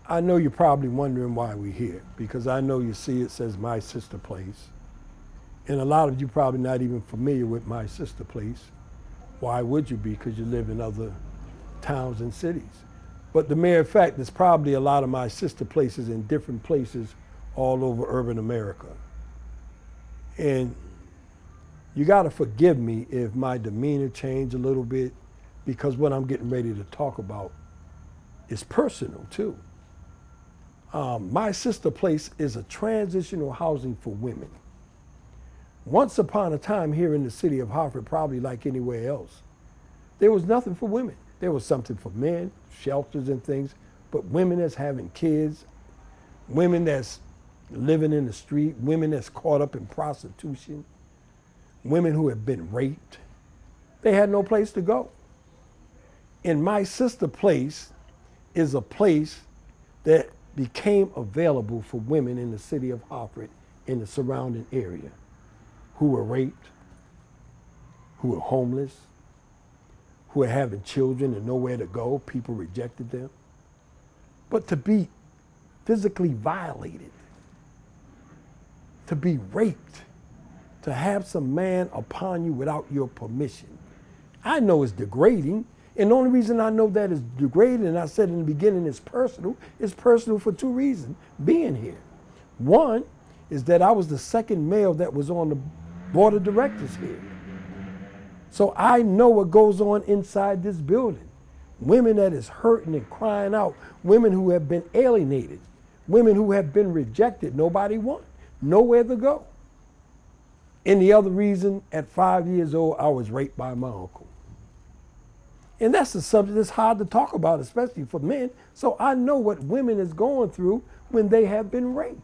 I know you're probably wondering why we're here, because I know you see it says My Sister Place. And a lot of you probably not even familiar with My Sister Place. Why would you be? Because you live in other towns and cities. But the mere fact, there's probably a lot of My Sister Places in different places all over urban America. And you gotta forgive me if my demeanor changed a little bit, because what I'm getting ready to talk about is personal too. My Sister Place is a transitional housing for women. Once upon a time here in the city of Hartford, probably like anywhere else, there was nothing for women. There was something for men, shelters and things, but women that's having kids, women that's living in the street, women that's caught up in prostitution, women who have been raped, they had no place to go. And My Sister Place is a place that became available for women in the city of Hartford in the surrounding area who were raped, who were homeless, who were having children and nowhere to go. People rejected them. But to be physically violated, to be raped, to have some man upon you without your permission, I know it's degrading. And the only reason I know that is degrading, and I said in the beginning it's personal for two reasons, being here. One is that I was the second male that was on the board of directors here. So I know what goes on inside this building. Women that is hurting and crying out, women who have been alienated, women who have been rejected, nobody wants, nowhere to go. And the other reason, at 5 years old, I was raped by my uncle. And that's a subject that's hard to talk about, especially for men. So I know what women is going through when they have been raped.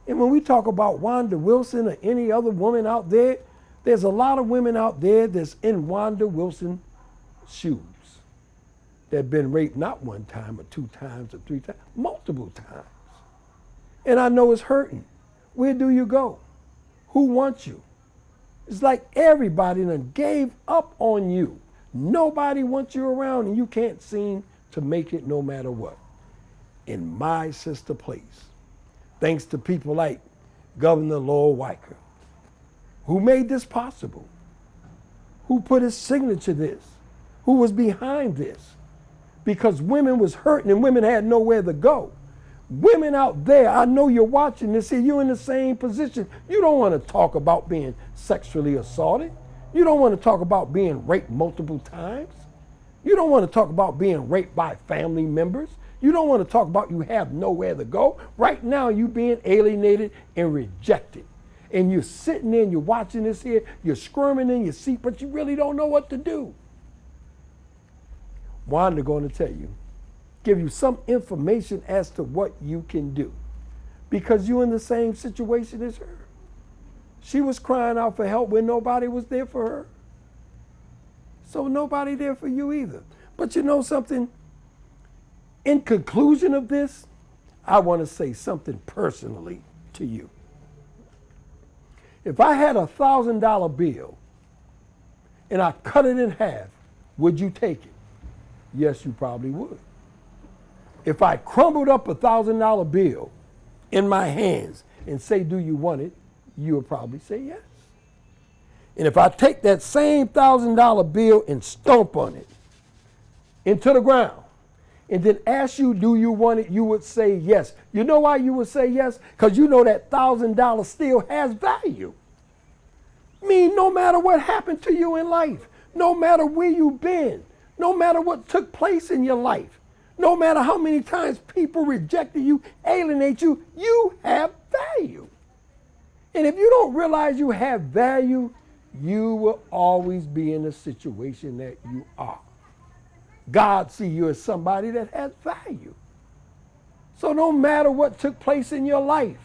And when we talk about Wanda Wilson or any other woman out there, there's a lot of women out there that's in Wanda Wilson's shoes that have been raped not one time or two times or three times, multiple times. And I know it's hurting. Where do you go? Who wants you? It's like everybody done gave up on you. Nobody wants you around and you can't seem to make it no matter what. In My Sister Place, thanks to people like Governor Lowell Weicker, who made this possible, who put his signature to this, who was behind this, because women was hurting and women had nowhere to go. Women out there, I know you're watching this here, you're in the same position. You don't want to talk about being sexually assaulted. You don't want to talk about being raped multiple times. You don't want to talk about being raped by family members. You don't want to talk about you have nowhere to go. Right now, you being alienated and rejected. And you're sitting there and you're watching this here, you're squirming in your seat, but you really don't know what to do. Wanda going to tell you, give you some information as to what you can do, because you're in the same situation as her. She was crying out for help when nobody was there for her. So nobody there for you either. But you know something? In conclusion of this, I want to say something personally to you. If I had a $1,000 bill and I cut it in half, would you take it? Yes, you probably would. If I crumbled up a $1,000 bill in my hands and say, do you want it? You would probably say yes. And if I take that same $1,000 bill and stomp on it into the ground and then ask you, do you want it? You would say yes. You know why you would say yes? Because you know that $1,000 still has value. I mean, no matter what happened to you in life, no matter where you've been, no matter what took place in your life, no matter how many times people rejected you, alienate you, you have value. And if you don't realize you have value, you will always be in the situation that you are. God sees you as somebody that has value. So no matter what took place in your life,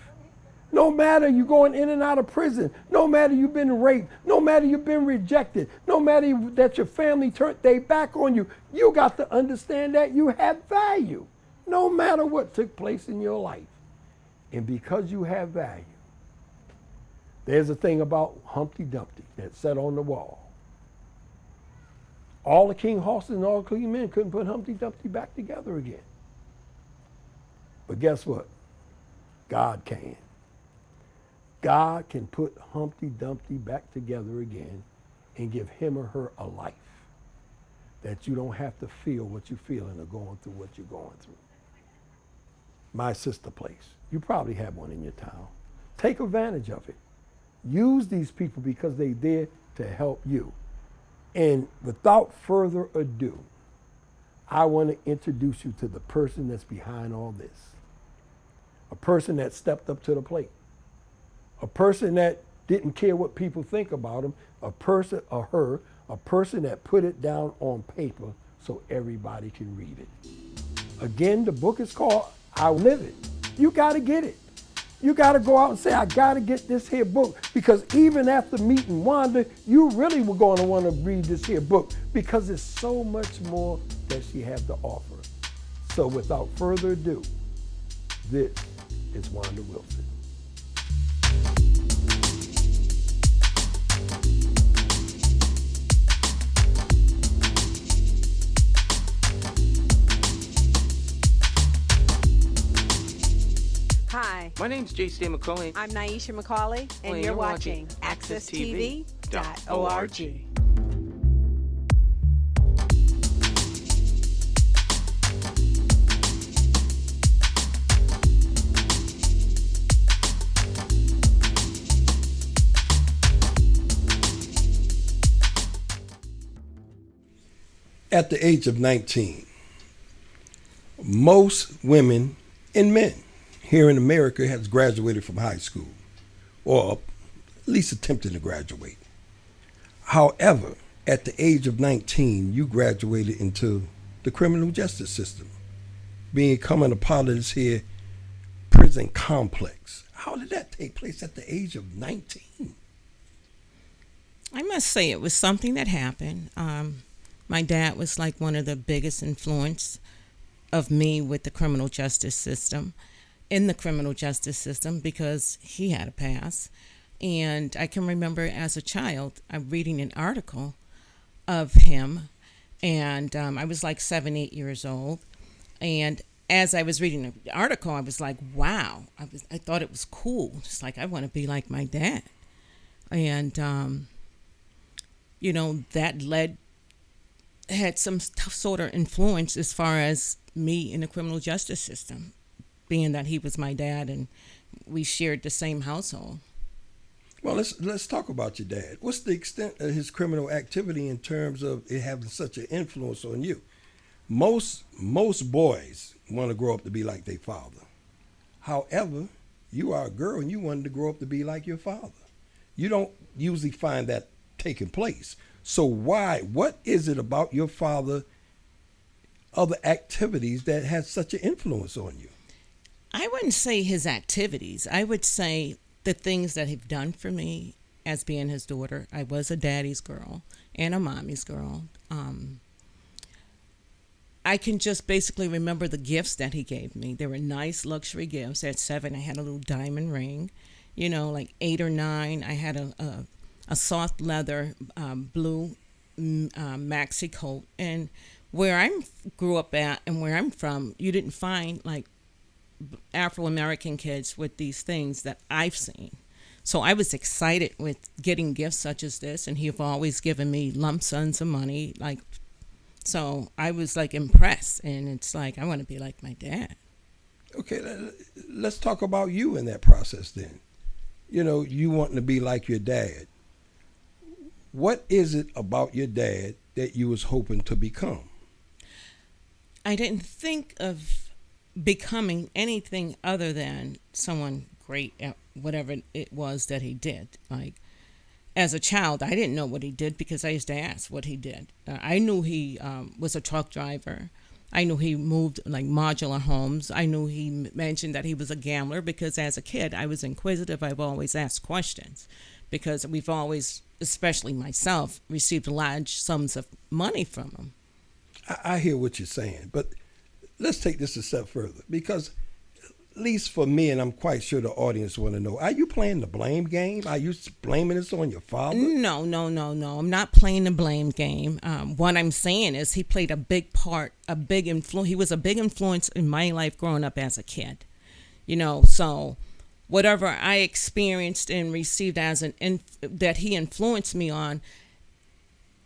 no matter you going in and out of prison, no matter you've been raped, no matter you've been rejected, no matter that your family turned their back on you, you got to understand that you have value, no matter what took place in your life. And because you have value, there's a thing about Humpty Dumpty that sat on the wall. All the king horses and all the king men couldn't put Humpty Dumpty back together again. But guess what? God can. God can put Humpty Dumpty back together again and give him or her a life that you don't have to feel what you're feeling or going through what you're going through. My sister place. You probably have one in your town. Take advantage of it. Use these people because they're there to help you. And without further ado, I want to introduce you to the person that's behind all this. A person that stepped up to the plate. A person that didn't care what people think about him. A person or her, a person that put it down on paper so everybody can read it. Again, the book is called Livid. You got to get it. You got to go out and say, I got to get this here book, because even after meeting Wanda, you really were going to want to read this here book because there's so much more that she has to offer. So without further ado, this is Wanda Wilson. Hi. My name's J.C. McCauley. I'm Naisha McCauley, and you're watching AccessTV.org. At the age of 19, most women and men here in America has graduated from high school, or at least attempting to graduate. However, at the age of 19, you graduated into the criminal justice system, becoming a part of this here prison complex. How did that take place at the age of 19? I must say it was something that happened. My dad was like one of the biggest influence of me with the criminal justice system, in the criminal justice system, because he had a past. And I can remember as a child, I'm reading an article of him, and I was like 7, 8 years old. And as I was reading the article, I was like, wow, I thought it was cool. Just like, I want to be like my dad. And, that had some sort of influence as far as me in the criminal justice system, being that he was my dad and we shared the same household. Well, let's talk about your dad. What's the extent of his criminal activity in terms of it having such an influence on you? Most boys want to grow up to be like their father. However, you are a girl and you wanted to grow up to be like your father. You don't usually find that taking place. So why? What is it about your father, other activities that has such an influence on you? I wouldn't say his activities. I would say the things that he've done for me as being his daughter. I was a daddy's girl and a mommy's girl. I can just basically remember the gifts that he gave me. They were nice luxury gifts. At 7, I had a little diamond ring. Like 8 or 9, I had a soft leather blue maxi coat. And where I grew up at and where I'm from, you didn't find like Afro-American kids with these things that I've seen. So I was excited with getting gifts such as this, and he've always given me lump sums of money. So I was like impressed, and it's like, I want to be like my dad. Okay, let's talk about you in that process then. You wanting to be like your dad. What is it about your dad that you was hoping to become? I didn't think of becoming anything other than someone great at whatever it was that he did. Like, as a child, I didn't know what he did because I used to ask what he did. I knew he was a truck driver. I knew he moved like modular homes. I knew he mentioned that he was a gambler because as a kid, I was inquisitive. I've always asked questions because we've always, especially myself, received large sums of money from him. I hear what you're saying, but let's take this a step further, because least for me, and I'm quite sure the audience want to know, are you playing the blame game? Are you blaming this on your father? No. I'm not playing the blame game. What I'm saying is he played a big part, a big influence. He was a big influence in my life growing up as a kid. So whatever I experienced and received as that he influenced me on,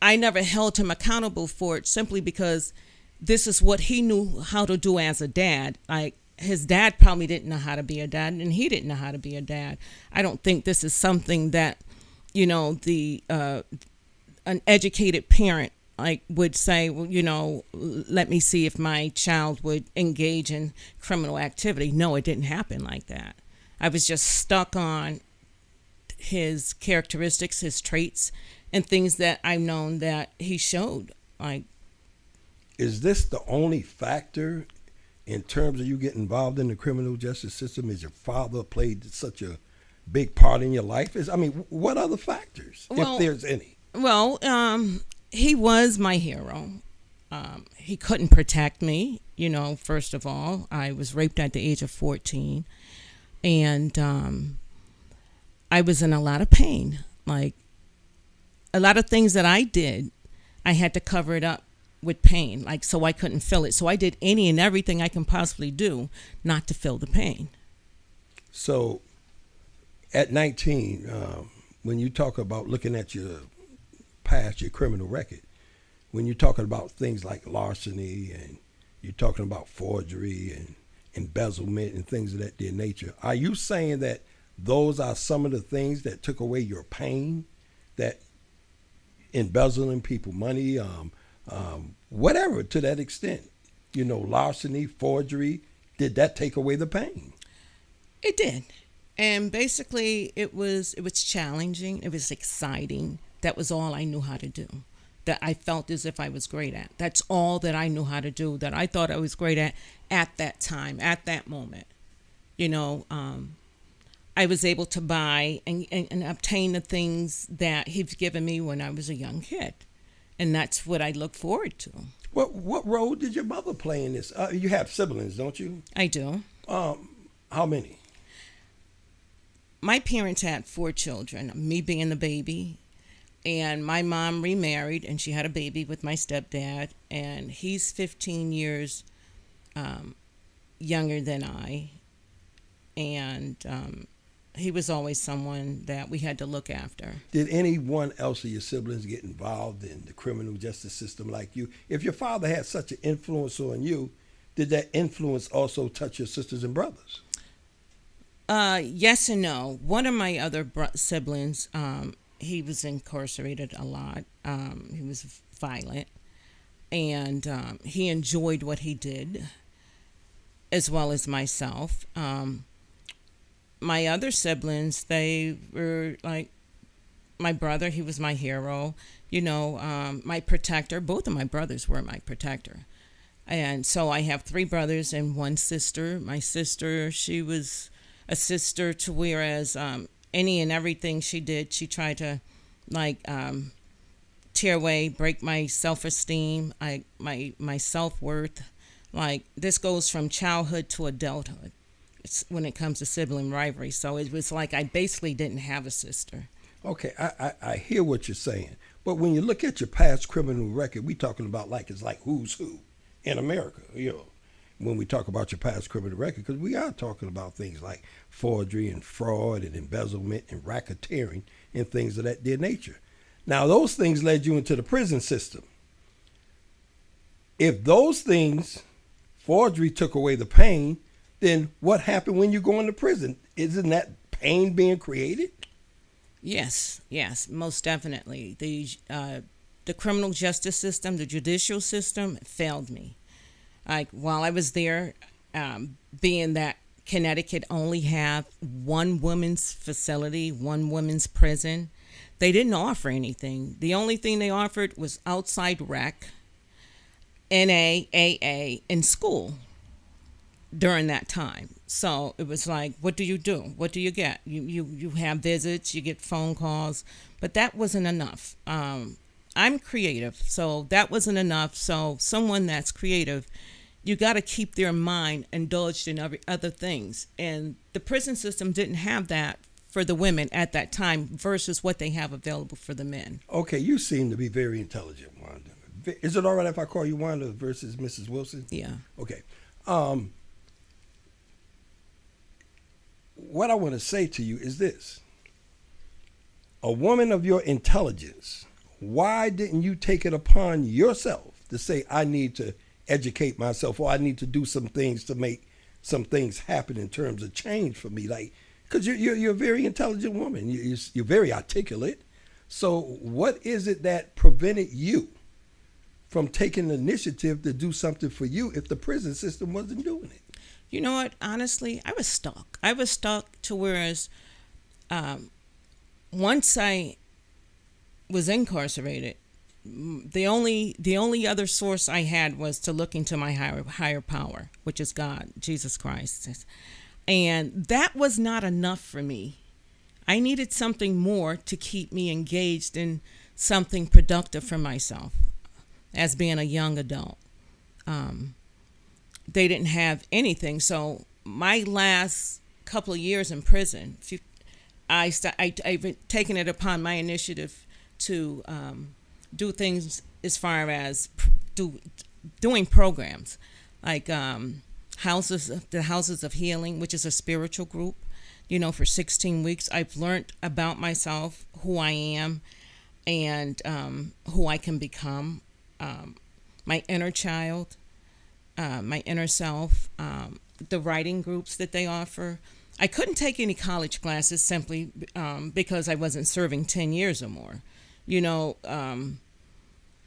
I never held him accountable for it simply because this is what he knew how to do as a dad. Like, his dad probably didn't know how to be a dad, and he didn't know how to be a dad. I don't think this is something that, an educated parent would say, well, let me see if my child would engage in criminal activity. No, it didn't happen like that. I was just stuck on his characteristics, his traits, and things that I've known that he showed. Is this the only factor in terms of you getting involved in the criminal justice system? Is your father played such a big part in your life? What other factors, if there's any? Well, he was my hero. He couldn't protect me, first of all. I was raped at the age of 14. And I was in a lot of pain. Like, a lot of things that I did, I had to cover it up with pain, so I couldn't feel it. So I did any and everything I can possibly do not to feel the pain. So at 19, when you talk about looking at your past, your criminal record, when you're talking about things like larceny and you're talking about forgery and embezzlement and things of that dear nature, are you saying that those are some of the things that took away your pain, that embezzling people money, whatever, to that extent, larceny, forgery, did that take away the pain? It did. And basically it was challenging. It was exciting. That was all I knew how to do, that I felt as if I was great at. That's all that I knew how to do, that I thought I was great at that time, at that moment. I was able to buy and obtain the things that he's given me when I was a young kid. And that's what I look forward to. What role did your mother play in this? You have siblings, don't you? I do. How many? My parents had 4 children, me being the baby. And my mom remarried, and she had a baby with my stepdad. And he's 15 years younger than I. And he was always someone that we had to look after. Did anyone else of your siblings get involved in the criminal justice system like you? If your father had such an influence on you, did that influence also touch your sisters and brothers? Yes and no. One of my other siblings, he was incarcerated a lot. He was violent. And he enjoyed what he did, as well as myself. My other siblings, they were like my brother. He was my hero, my protector. Both of my brothers were my protector. And so I have 3 brothers and 1 sister. My sister, she was a sister to whereas any and everything she did, she tried to tear away, break my self-esteem, my self-worth. This goes from childhood to adulthood. When it comes to sibling rivalry. So it was like I basically didn't have a sister. Okay, I hear what you're saying. But when you look at your past criminal record, we talking about it's like who's who in America, when we talk about your past criminal record, because we are talking about things like forgery and fraud and embezzlement and racketeering and things of that dear nature. Now, those things led you into the prison system. If those things, forgery took away the pain, then what happened when you go into prison? Isn't that pain being created? Yes, most definitely. The criminal justice system, the judicial system failed me. While I was there, being that Connecticut only have 1 women's facility, 1 women's prison, they didn't offer anything. The only thing they offered was outside rec, NA, AA, and school. During that time. So it was like, what do you do? What do you get? You have visits, you get phone calls, but that wasn't enough. I'm creative, so that wasn't enough. So someone that's creative, you got to keep their mind indulged in other things. And the prison system didn't have that for the women at that time versus what they have available for the men. Okay, you seem to be very intelligent, Wanda. Is it all right if I call you Wanda versus Mrs. Wilson? Yeah. Okay. What I want to say to you is this. A woman of your intelligence, why didn't you take it upon yourself to say, I need to educate myself, or I need to do some things to make some things happen in terms of change for me? Like, because you're a very intelligent woman. You're very articulate. So what is it that prevented you from taking the initiative to do something for you if the prison system wasn't doing it? You know what? Honestly, I was stuck. I was stuck to whereas once I was incarcerated, the only other source I had was to look into my higher power, which is God, Jesus Christ. And that was not enough for me. I needed something more to keep me engaged in something productive for myself as being a young adult. They didn't have anything. So my last couple of years in prison, I've taken it upon my initiative to do things as far as doing programs like the Houses of Healing, which is a spiritual group. For 16 weeks, I've learned about myself, who I am, and who I can become, my inner child, my inner self, the writing groups that they offer. I couldn't take any college classes simply because I wasn't serving 10 years or more.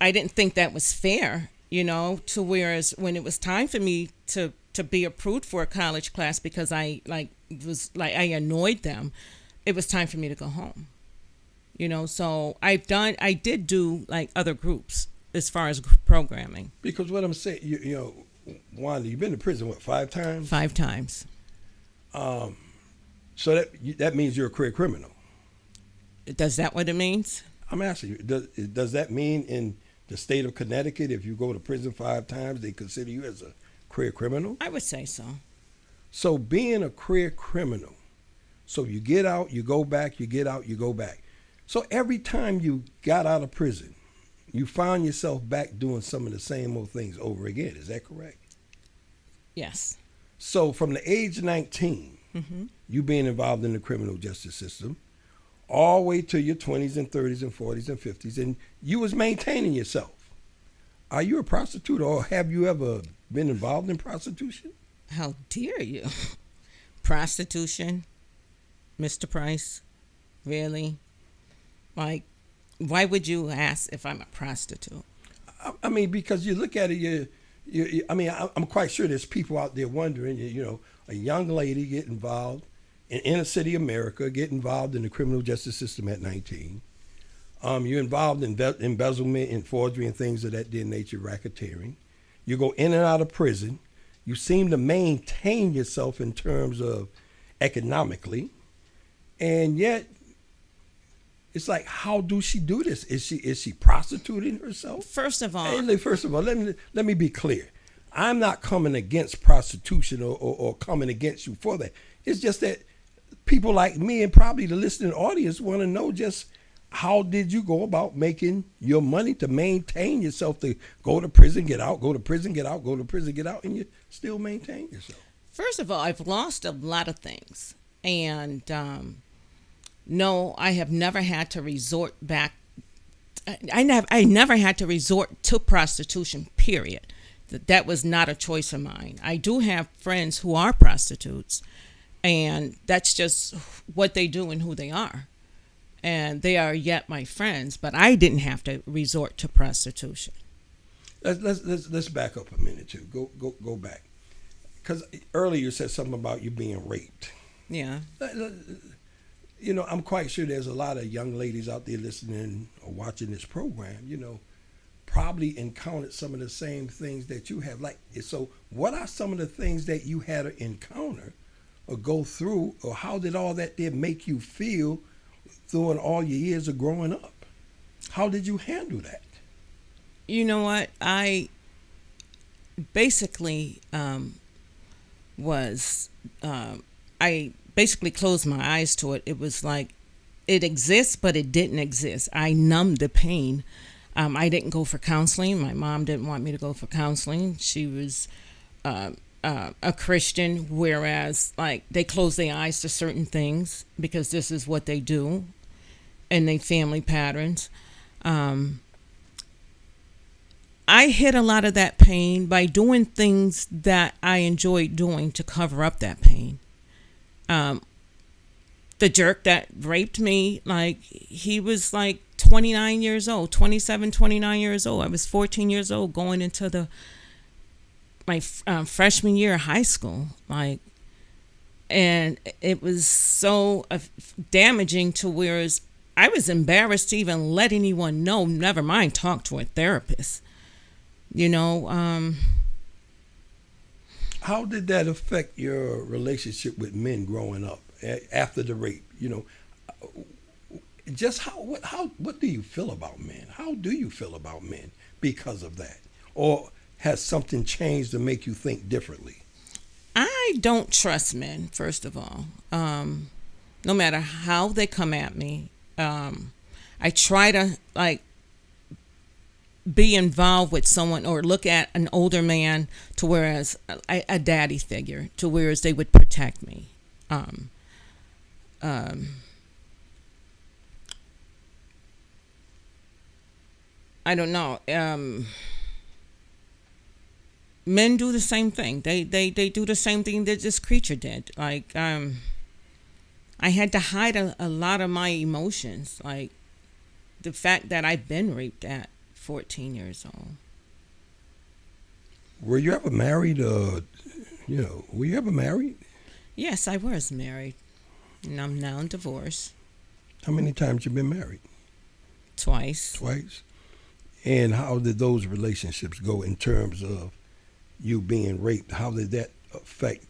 I didn't think that was fair, to whereas when it was time for me to be approved for a college class because I annoyed them, it was time for me to go home. So I did do like other groups as far as programming. Because what I'm saying, Wanda, you've been to prison, 5 times? 5 times. So that means you're a career criminal. Does that what it means? I'm asking you, does that mean in the state of Connecticut, if you go to prison 5 times, they consider you as a career criminal? I would say so. So being a career criminal, so you get out, you go back, you get out, you go back. So every time you got out of prison, you found yourself back doing some of the same old things over again. Is that correct? Yes. So from the age of 19, you being involved in the criminal justice system, all the way to your 20s and 30s and 40s and 50s, and you was maintaining yourself. Are you a prostitute, or have you ever been involved in prostitution? How dare you? Prostitution? Mr. Price? Really? Like, why would you ask if I'm a prostitute? I mean, because you look at it, I'm quite sure there's people out there wondering, a young lady get involved in inner city America, get involved in the criminal justice system at 19. You're involved in embezzlement and forgery and things of that nature, racketeering. You go in and out of prison. You seem to maintain yourself in terms of economically, and yet it's like, how do she do this? Is she prostituting herself? First of all, let me be clear. I'm not coming against prostitution or coming against you for that. It's just that people like me and probably the listening audience want to know just how did you go about making your money to maintain yourself, to go to prison, get out, go to prison, get out, go to prison, get out, and you still maintain yourself? First of all, I've lost a lot of things. And no, I have never had to resort back. I never had to resort to prostitution, period. That was not a choice of mine. I do have friends who are prostitutes, and that's just what they do and who they are. And they are yet my friends, but I didn't have to resort to prostitution. Let's back up a minute too. Go back, because earlier you said something about you being raped. Yeah. I'm quite sure there's a lot of young ladies out there listening or watching this program. Probably encountered some of the same things that you have. So what are some of the things that you had to encounter or go through, or how did all that there make you feel during all your years of growing up? How did you handle that? You know what? I basically was I basically closed my eyes to it. It was like it exists, but it didn't exist. I numbed the pain. I didn't go for counseling. My mom didn't want me to go for counseling. She was a Christian, whereas like they close their eyes to certain things because this is what they do and they family patterns. I hid a lot of that pain by doing things that I enjoyed doing to cover up that pain. The jerk that raped me, like he was like 29 years old, 27, 29 years old. I was 14 years old going into my freshman year of high school. Like, and it was so damaging to whereas I was embarrassed to even let anyone know, never mind talk to a therapist. You know, How did that affect your relationship with men growing up after the rape? You know, just what do you feel about men? How do you feel about men because of that? Or has something changed to make you think differently? I don't trust men, first of all. No matter how they come at me, I try to like be involved with someone or look at an older man to whereas a daddy figure to whereas they would protect me. I don't know. Men do the same thing. They do the same thing that this creature did. Like I had to hide a lot of my emotions, like the fact that I've been raped at 14 years old. Were you ever married? Were you ever married? Yes, I was married, and I'm now divorced. How many times you been married? Twice. Twice. And how did those relationships go in terms of you being raped? How did that affect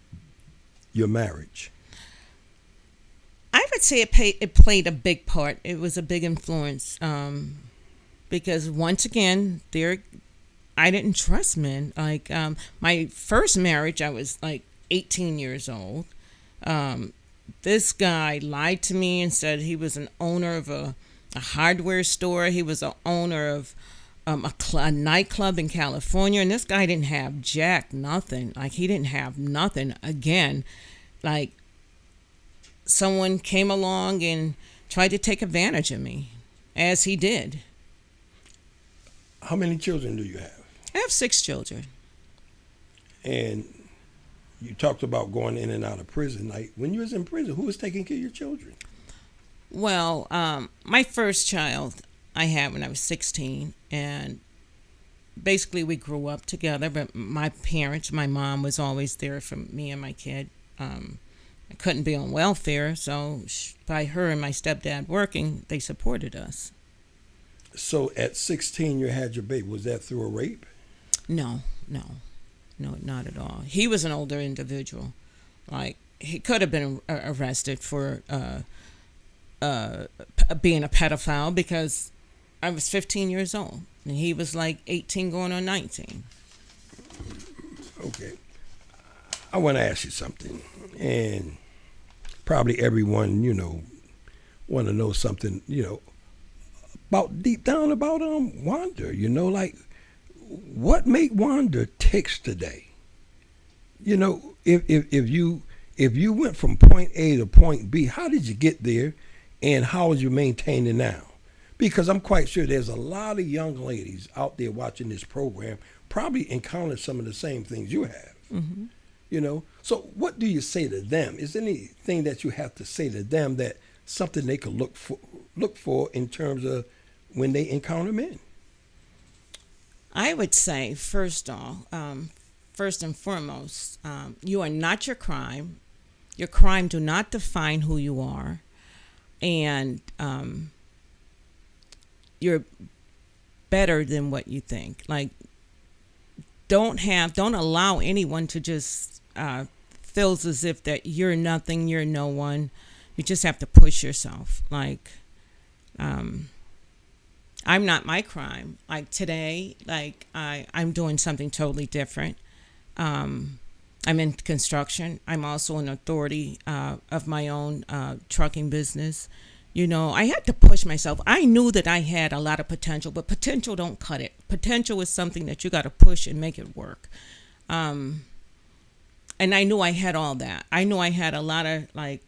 your marriage? I would say it played a big part. It was a big influence because once again, I didn't trust men. Like my first marriage, I was like 18 years old. This guy lied to me and said he was an owner of a hardware store. He was an owner of a nightclub in California, and this guy didn't have jack nothing. Like he didn't have nothing. Again, like someone came along and tried to take advantage of me, as he did. How many children do you have? I have 6 children. And you talked about going in and out of prison. Like when you was in prison, who was taking care of your children? Well, my first child I had when I was 16, and basically we grew up together, but my parents, my mom was always there for me and my kid. I couldn't be on welfare, so by her and my stepdad working, they supported us. So at 16, you had your baby. Was that through a rape? No, not at all. He was an older individual. Like, he could have been arrested for being a pedophile because I was 15 years old, and he was like 18 going on 19. Okay. I want to ask you something, and probably everyone, want to know something, about deep down about Wanda, like what made Wanda ticks today? If you went from point A to point B, how did you get there, and how would you maintain it now? Because I'm quite sure there's a lot of young ladies out there watching this program probably encountered some of the same things you have. Mm-hmm. So what do you say to them? Is there anything that you have to say to them that something they could look for in terms of when they encounter men? I would say, first and foremost, you are not your crime. Your crime do not define who you are, and you're better than what you think. Like, don't allow anyone to just feels as if that you're nothing, you're no one. You just have to push yourself. Like, I'm not my crime. Like today, like I'm doing something totally different. I'm in construction. I'm also an authority of my own trucking business. You know, I had to push myself. I knew that I had a lot of potential, but potential don't cut it. Potential is something that you got to push and make it work. And I knew I had all that. I knew I had a lot of like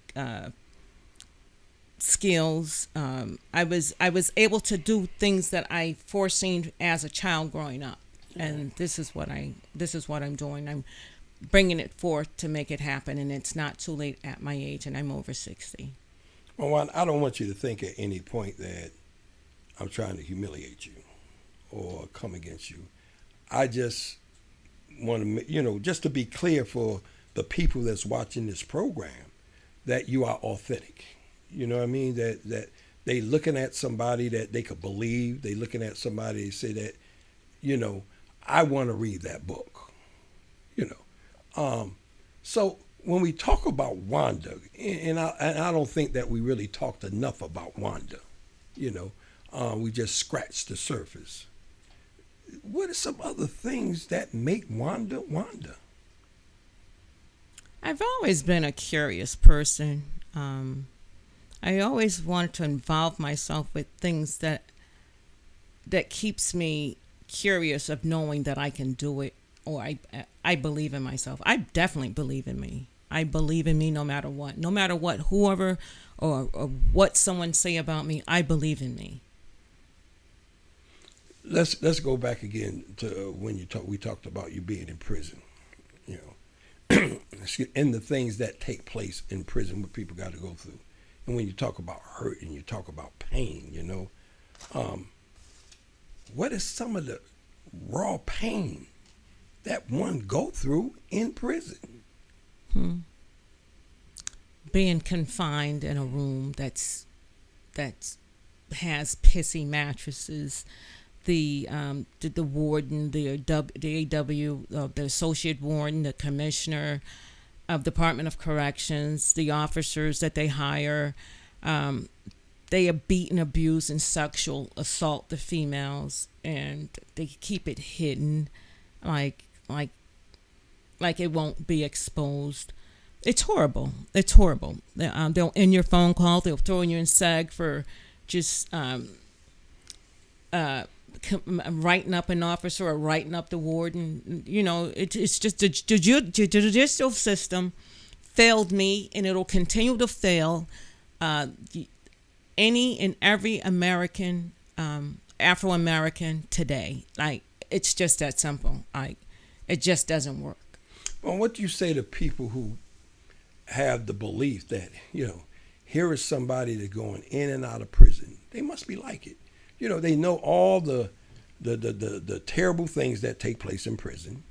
skills. I was able to do things that I foreseen as a child growing up, and this is what I'm doing. I'm bringing it forth to make it happen, and it's not too late at my age, and I'm over 60. Well, Wanda, I don't want you to think at any point that I'm trying to humiliate you or come against you. I just want to, just to be clear for the people that's watching this program, that you are authentic. You know what I mean? That they looking at somebody that they could believe. They looking at somebody and say that, I want to read that book. So when we talk about Wanda, and I don't think that we really talked enough about Wanda. We just scratched the surface. What are some other things that make Wanda Wanda? I've always been a curious person. I always wanted to involve myself with things that keeps me curious of knowing that I can do it, or I believe in myself. I definitely believe in me. I believe in me no matter what, whoever or what someone say about me. I believe in me. Let's go back again to when we talked about you being in prison. And the things that take place in prison, what people got to go through. And when you talk about hurt and you talk about pain, what is some of the raw pain that one go through in prison? Being confined in a room that has pissy mattresses, the warden, the AW, the associate warden, the commissioner of Department of Corrections, the officers that they hire, they beat and abuse and sexual assault the females, and they keep it hidden, like it won't be exposed. It's horrible. It's horrible. They'll end your phone call. They'll throw you in SAG for just writing up an officer or writing up the warden. It's just the judicial system failed me, and it'll continue to fail any and every American, Afro-American today. Like, it's just that simple. Like, it just doesn't work. Well, what do you say to people who have the belief that, here is somebody that's going in and out of prison? They must be like it. They know all the terrible things that take place in prison.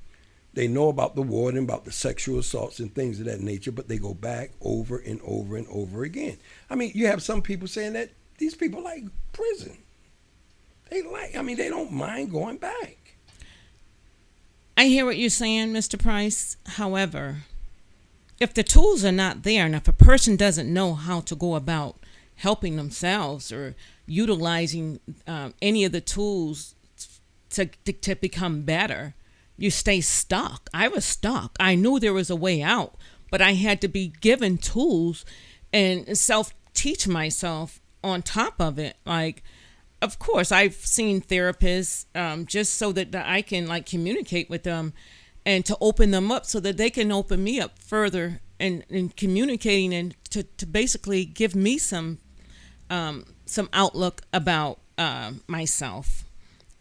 They know about the warden, about the sexual assaults and things of that nature, but they go back over and over and over again. I mean, you have some people saying that these people like prison. They don't mind going back. I hear what you're saying, Mr. Price. However, if the tools are not there, and if a person doesn't know how to go about helping themselves or utilizing any of the tools to become better, you stay stuck. I was stuck. I knew there was a way out, but I had to be given tools and self-teach myself on top of it. Like, of course, I've seen therapists just so that I can communicate with them and to open them up so that they can open me up further and communicating and to basically give me some outlook about myself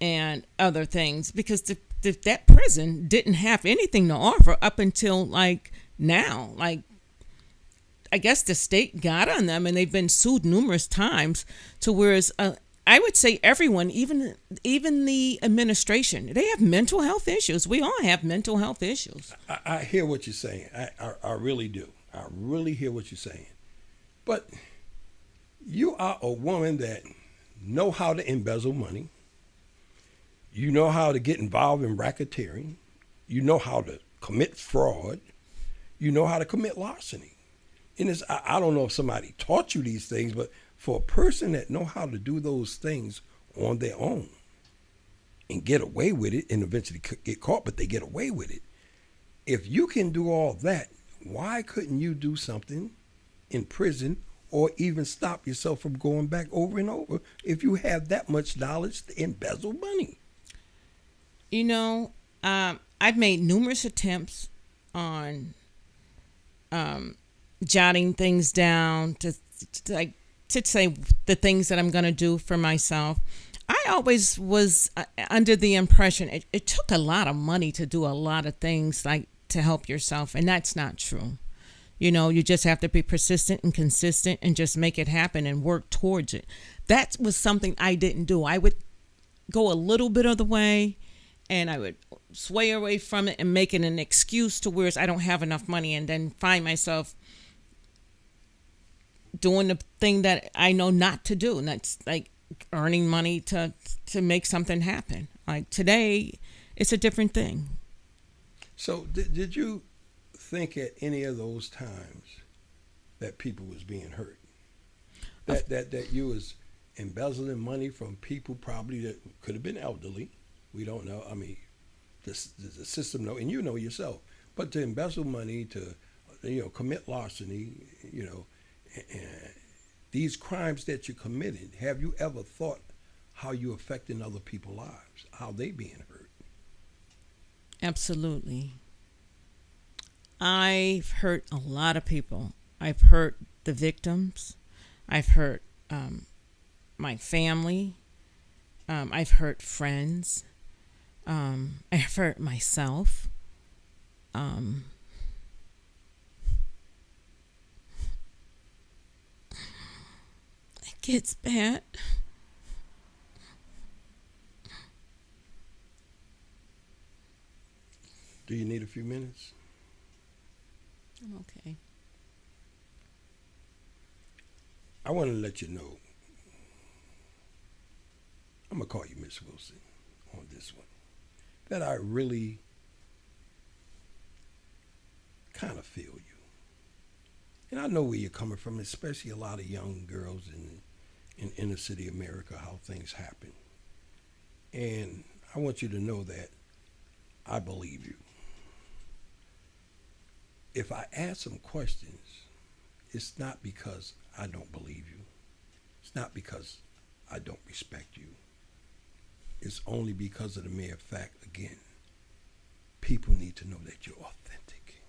and other things, because that prison didn't have anything to offer up until now. I guess the state got on them, and they've been sued numerous times. To whereas I would say everyone, even the administration, they have mental health issues. We all have mental health issues. I hear what you're saying. I really do. I really hear what you're saying. But you are a woman that know how to embezzle money. You know how to get involved in racketeering. You know how to commit fraud. You know how to commit larceny. And I don't know if somebody taught you these things, but for a person that know how to do those things on their own and get away with it and eventually get caught, but they get away with it. If you can do all that, why couldn't you do something in prison or even stop yourself from going back over and over if you have that much knowledge to embezzle money? You know, I've made numerous attempts on jotting things down to say the things that I'm going to do for myself. I always was under the impression it took a lot of money to do a lot of things, like to help yourself, and that's not true. You know, you just have to be persistent and consistent and just make it happen and work towards it. That was something I didn't do. I would go a little bit of the way and I would sway away from it and make it an excuse to where I don't have enough money, and then find myself doing the thing that I know not to do, and that's like earning money to make something happen. Like today, it's a different thing. So did you think at any of those times that people was being hurt? That you was embezzling money from people probably that could have been elderly. We don't know. I mean, the system know, and you know yourself. But to embezzle money, to commit larceny, and these crimes that you committed, have you ever thought how you affecting other people's lives, how they being hurt? Absolutely. I've hurt a lot of people. I've hurt the victims. I've hurt my family. I've hurt friends. I've hurt myself. It gets bad. Do you need a few minutes? I'm okay. I want to let you know, I'm going to call you Miss Wilson on this one, that I really kind of feel you. And I know where you're coming from, especially a lot of young girls in inner city America, how things happen. And I want you to know that I believe you. If I ask some questions, it's not because I don't believe you. It's not because I don't respect you. It's only because of the mere fact, again, people need to know that you're authentic,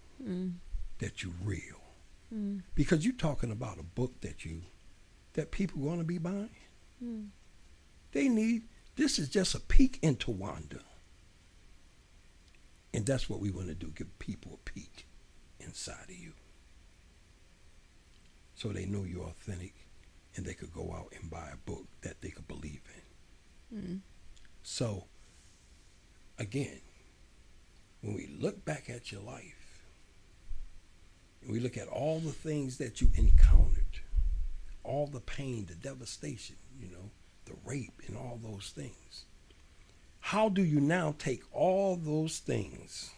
that you're real. Because you're talking about a book that people want to be buying. This is just a peek into Wanda. And that's what we want to do, give people a peek inside of you, so they know you're authentic and they could go out and buy a book that they could believe in. So again, when we look back at your life and we look at all the things that you encountered, all the pain, the devastation, the rape and all those things, how do you now take all those things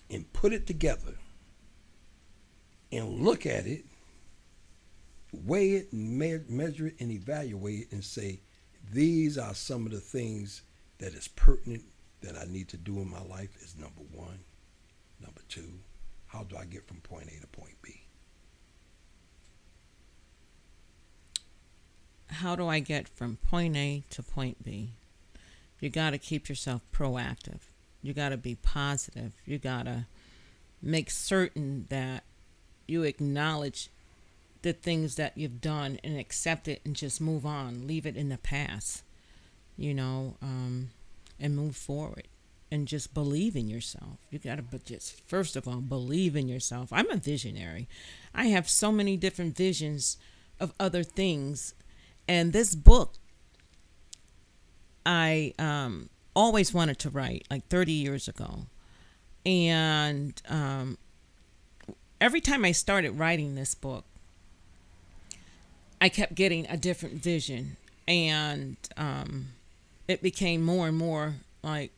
and put it together and look at it, weigh it and measure it and evaluate it and say, these are some of the things that is pertinent that I need to do in my life is number one. Number two, how do I get from point A to point B? How do I get from point A to point B? You got to keep yourself proactive. You got to be positive. You got to make certain that you acknowledge the things that you've done and accept it and just move on. Leave it in the past, and move forward and just believe in yourself. You got to just, first of all, believe in yourself. I'm a visionary. I have so many different visions of other things. And this book, I always wanted to write, like 30 years ago. And every time I started writing this book, I kept getting a different vision. And it became more and more like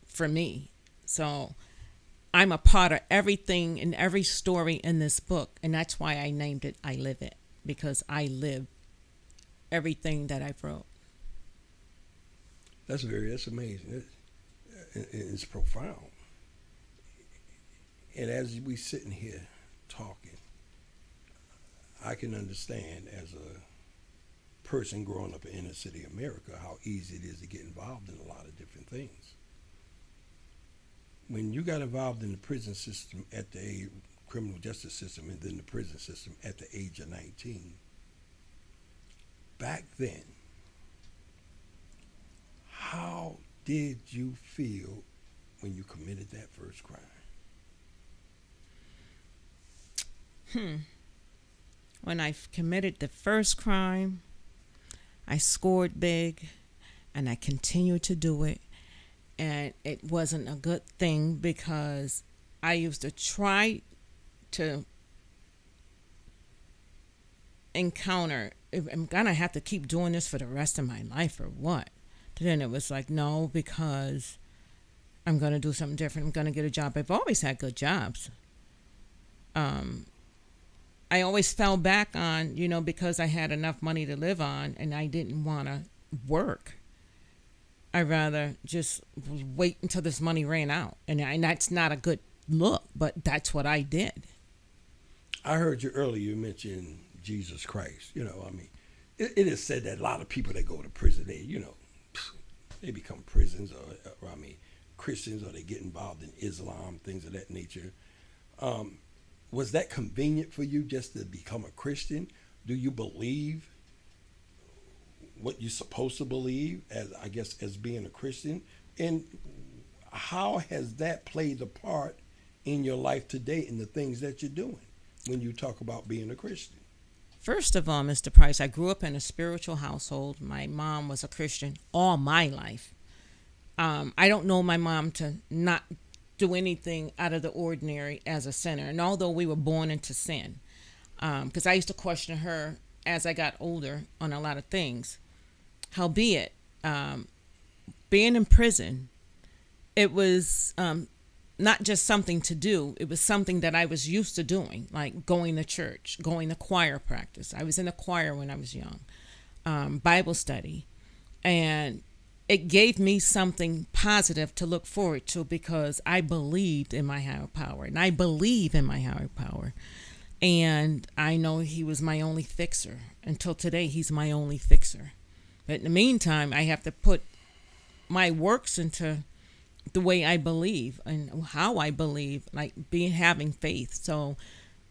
for me. So I'm a part of everything and every story in this book. And that's why I named it I Live It, because I live everything that I wrote. That's amazing. It's profound. And as we sitting here talking, I can understand as a person growing up in inner city America how easy it is to get involved in a lot of different things. When you got involved in the prison system at the age, criminal justice system and then the prison system at the age of 19, back then, how did you feel when you committed that first crime? When I committed the first crime, I scored big and I continued to do it. And it wasn't a good thing because I used to try to encounter, I'm going to have to keep doing this for the rest of my life or what? Then it was like, no, because I'm going to do something different. I'm going to get a job. I've always had good jobs. I always fell back on, because I had enough money to live on and I didn't want to work. I'd rather just wait until this money ran out. And that's not a good look, but that's what I did. I heard you earlier, you mentioned Jesus Christ. It is said that a lot of people that go to prison, they become prisons or Christians, or they get involved in Islam, things of that nature. Was that convenient for you just to become a Christian? Do you believe what you're supposed to believe as being a Christian? And how has that played a part in your life today in the things that you're doing when you talk about being a Christian? First of all, Mr. Price, I grew up in a spiritual household. My mom was a Christian all my life. I don't know my mom to not do anything out of the ordinary as a sinner. And although we were born into sin, because I used to question her as I got older on a lot of things. Howbeit, being in prison, it was not just something to do. It was something that I was used to doing, like going to church, going to choir practice. I was in a choir when I was young, Bible study. And it gave me something positive to look forward to because I believed in my higher power. And I believe in my higher power. And I know he was my only fixer. Until today, he's my only fixer. But in the meantime, I have to put my works into the way I believe and how I believe, like having faith. So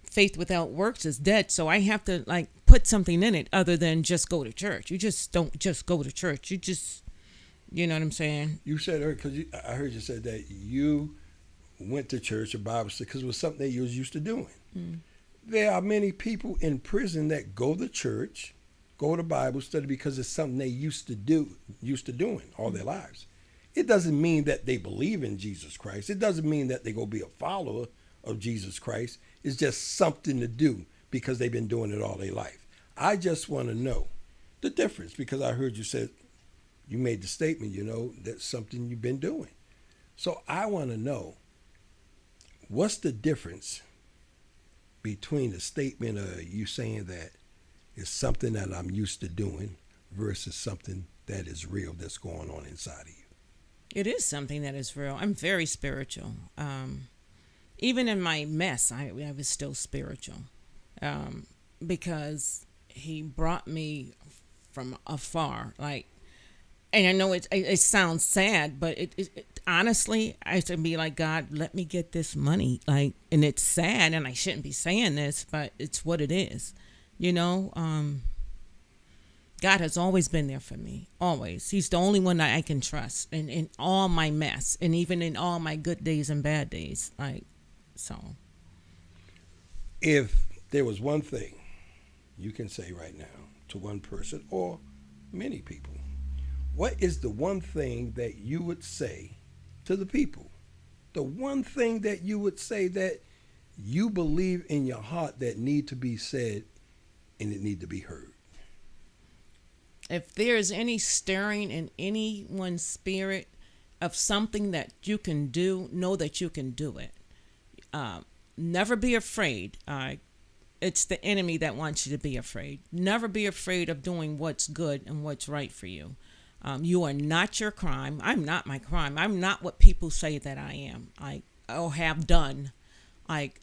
faith without works is dead. So I have to put something in it other than just go to church. You just don't just go to church. You just, you know what I'm saying? You said, because I heard you said that you went to church or Bible study because it was something that you was used to doing. Mm. There are many people in prison that go to church, go to Bible study because it's something they used to doing all their lives. It doesn't mean that they believe in Jesus Christ. It doesn't mean that they go be a follower of Jesus Christ. It's just something to do because they've been doing it all their life. I just want to know the difference because I heard you said, you made the statement, that's something you've been doing. So I want to know, what's the difference between the statement of you saying that it's something that I'm used to doing versus something that is real that's going on inside of you? It is something that is real. I'm very spiritual. Even in my mess, I was still spiritual because he brought me from afar. And I know it sounds sad, but it honestly, I used to be like, God, let me get this money. And it's sad, and I shouldn't be saying this, but it's what it is. God has always been there for me, always. He's the only one that I can trust in all my mess and even in all my good days and bad days. So. If there was one thing you can say right now to one person or many people, what is the one thing that you would say to the people? The one thing that you would say that you believe in your heart that need to be said and it need to be heard? If there is any stirring in anyone's spirit of something that you can do, know that you can do it. Never be afraid. It's the enemy that wants you to be afraid. Never be afraid of doing what's good and what's right for you. You are not your crime. I'm not my crime. I'm not what people say that I am. Or have done. Like,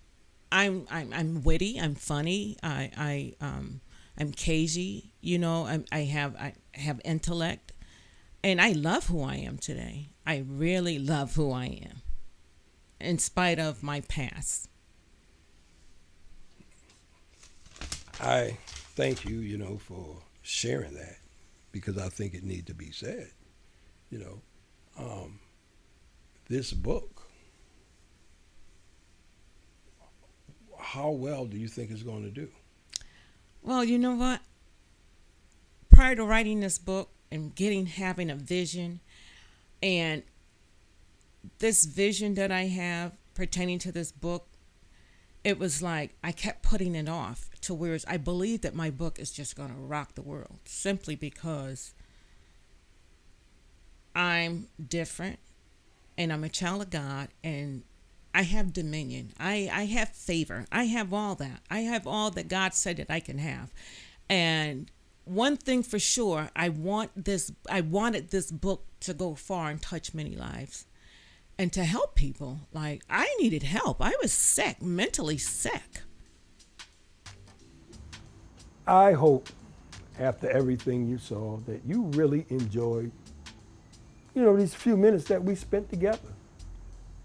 I'm witty. I'm funny. I'm cagey. You know, I have intellect, and I love who I am today. I really love who I am, in spite of my past. I thank you, for sharing that, because I think it needs to be said. You know, this book, how well do you think it's going to do? Well, you know what? Prior to writing this book and having a vision, and this vision that I have pertaining to this book, it was like I kept putting it off to where I believe that my book is just going to rock the world, simply because I'm different and I'm a child of God, and I have dominion. I have favor. I have all that. I have all that God said that I can have. And one thing for sure, I wanted this book to go far and touch many lives and to help people. Like, I needed help. I was sick, mentally sick. I hope after everything you saw that you really enjoyed, these few minutes that we spent together.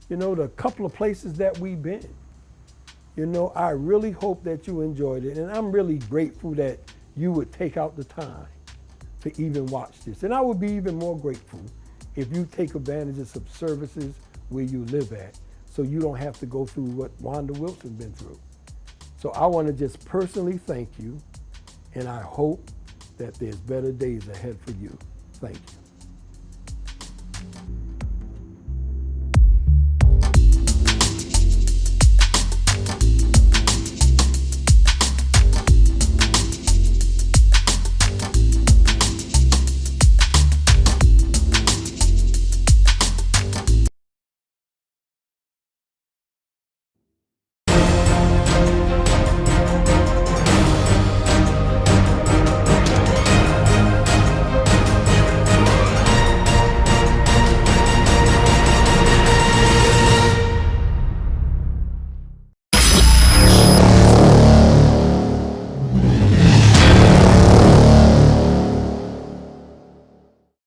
The couple of places that we've been. I really hope that you enjoyed it. And I'm really grateful that you would take out the time to even watch this. And I would be even more grateful if you take advantage of some services where you live at, so you don't have to go through what Wanda Wilson's been through. So I want to just personally thank you, and I hope that there's better days ahead for you. Thank you.